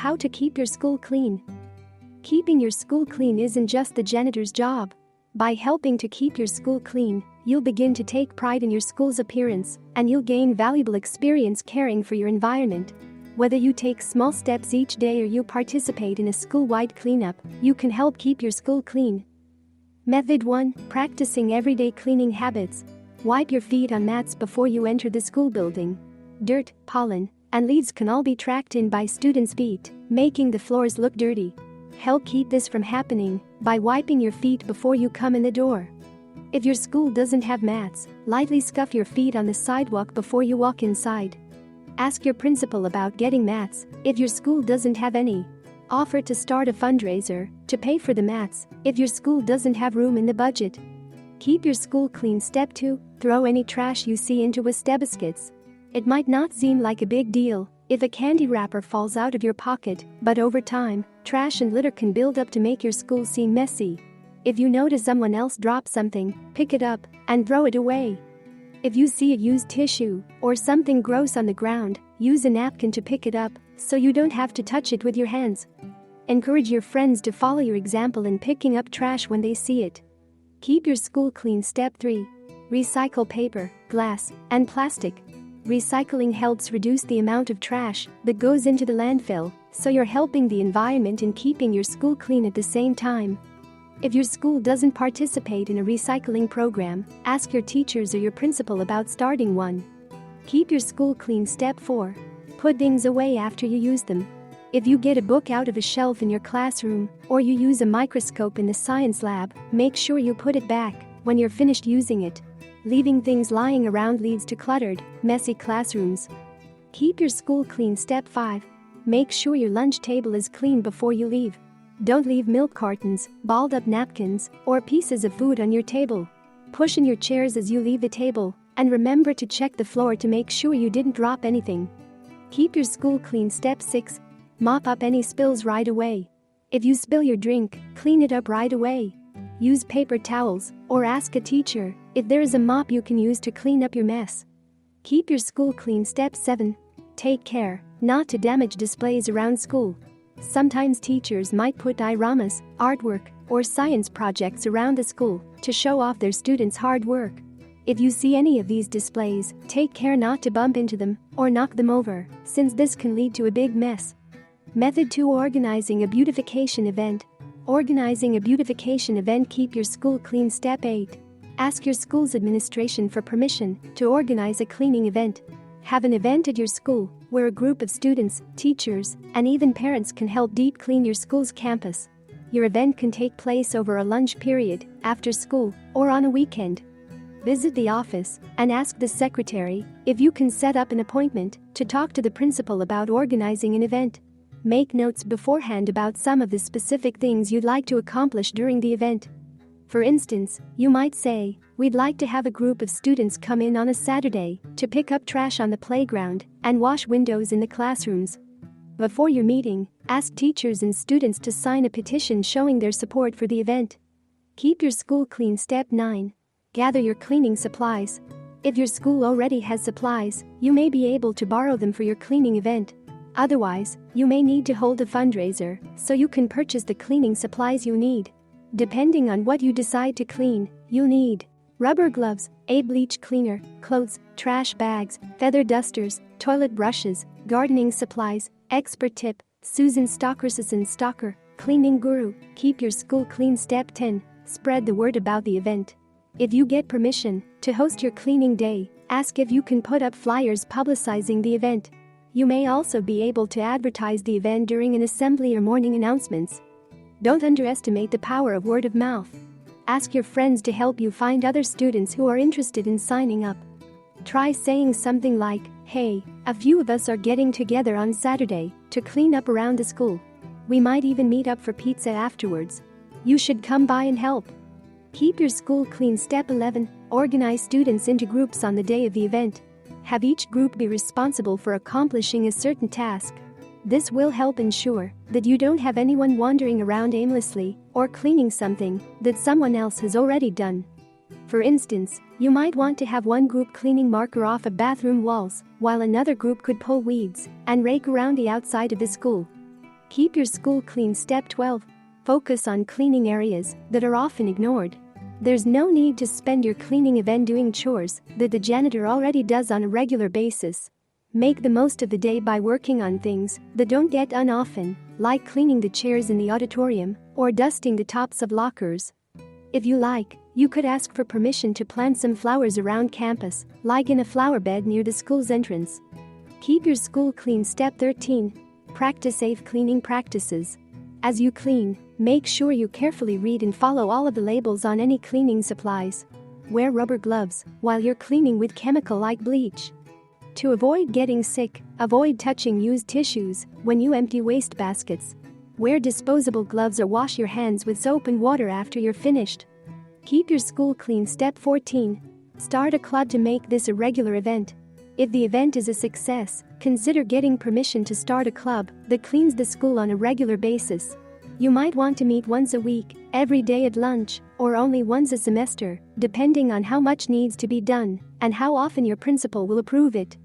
how to keep your school clean. Keeping your school clean isn't just the janitor's job. By helping to keep your school clean, you'll begin to take pride in your school's appearance, and you'll gain valuable experience caring for your environment. Whether you take small steps each day or you participate in a school-wide cleanup, you can help keep your school clean. Method 1. Practicing everyday cleaning habits. Wipe your feet on mats before you enter the school building. Dirt, pollen, and leaves can all be tracked in by students' feet, making the floors look dirty. Help keep this from happening by wiping your feet before you come in the door. If your school doesn't have mats, lightly scuff your feet on the sidewalk before you walk inside. Ask your principal about getting mats if your school doesn't have any. Offer to start a fundraiser to pay for the mats if your school doesn't have room in the budget. Keep your school clean. Step 2. Throw any trash you see into wastebaskets. It might not seem like a big deal if a candy wrapper falls out of your pocket, but over time, trash and litter can build up to make your school seem messy. If you notice someone else drop something, pick it up and throw it away. If you see a used tissue or something gross on the ground, use a napkin to pick it up so you don't have to touch it with your hands. Encourage your friends to follow your example in picking up trash when they see it. Keep your school clean. Step 3. Recycle paper, glass, and plastic. Recycling helps reduce the amount of trash that goes into the landfill, so you're helping the environment and keeping your school clean at the same time. If your school doesn't participate in a recycling program, ask your teachers or your principal about starting one. Keep your school clean. Step 4. Put things away after you use them. If you get a book out of a shelf in your classroom, or you use a microscope in the science lab, make sure you put it back when you're finished using it. Leaving things lying around leads to cluttered, messy classrooms. Keep your school clean. Step 5. Make sure your lunch table is clean before you leave. Don't leave milk cartons, balled up napkins, or pieces of food on your table. Push in your chairs as you leave the table, and remember to check the floor to make sure you didn't drop anything. Keep your school clean. Step 6. Mop up any spills right away. If you spill your drink, clean it up right away. Use paper towels, or ask a teacher if there is a mop you can use to clean up your mess. Keep your school clean. Step 7. Take care not to damage displays around school. Sometimes teachers might put dioramas, artwork, or science projects around the school to show off their students' hard work. If you see any of these displays, take care not to bump into them or knock them over, since this can lead to a big mess. Method 2. Organizing a beautification event. Organizing a beautification event. Keep your school clean. Step 8. Ask your school's administration for permission to organize a cleaning event. Have an event at your school where a group of students, teachers, and even parents can help deep clean your school's campus. Your event can take place over a lunch period, after school, or on a weekend. Visit the office and ask the secretary if you can set up an appointment to talk to the principal about organizing an event. Make notes beforehand about some of the specific things you'd like to accomplish during the event. For instance, you might say, "We'd like to have a group of students come in on a Saturday to pick up trash on the playground and wash windows in the classrooms." Before your meeting, ask teachers and students to sign a petition showing their support for the event. Keep your school clean. Step 9. Gather your cleaning supplies. If your school already has supplies, you may be able to borrow them for your cleaning event. Otherwise, you may need to hold a fundraiser so you can purchase the cleaning supplies you need. Depending on what you decide to clean, you'll need rubber gloves, a bleach cleaner, clothes, trash bags, feather dusters, toilet brushes, gardening supplies. Expert tip: Susan Stalker, cleaning guru. Keep your school clean. Step 10. Spread the word about the event. If you get permission to host your cleaning day, ask if you can put up flyers publicizing the event. You may also be able to advertise the event during an assembly or morning announcements. Don't underestimate the power of word of mouth. Ask your friends to help you find other students who are interested in signing up. Try saying something like, "Hey, a few of us are getting together on Saturday to clean up around the school. We might even meet up for pizza afterwards. You should come by and help." Keep your school clean. Step 11. Organize students into groups on the day of the event. Have each group be responsible for accomplishing a certain task. This will help ensure that you don't have anyone wandering around aimlessly or cleaning something that someone else has already done. For instance, you might want to have one group cleaning marker off of bathroom walls, while another group could pull weeds and rake around the outside of the school. Keep your school clean. Step 12. Focus on cleaning areas that are often ignored. There's no need to spend your cleaning event doing chores that the janitor already does on a regular basis. Make the most of the day by working on things that don't get done often, like cleaning the chairs in the auditorium or dusting the tops of lockers. If you like, you could ask for permission to plant some flowers around campus, like in a flower bed near the school's entrance. Keep your school clean. Step 13. Practice safe cleaning practices. As you clean, make sure you carefully read and follow all of the labels on any cleaning supplies. Wear rubber gloves while you're cleaning with chemical like bleach. To avoid getting sick, avoid touching used tissues when you empty waste baskets. Wear disposable gloves or wash your hands with soap and water after you're finished. Keep your school clean. Step 14. Start a club to make this a regular event. If the event is a success, consider getting permission to start a club that cleans the school on a regular basis. You might want to meet once a week, every day at lunch, or only once a semester, depending on how much needs to be done and how often your principal will approve it.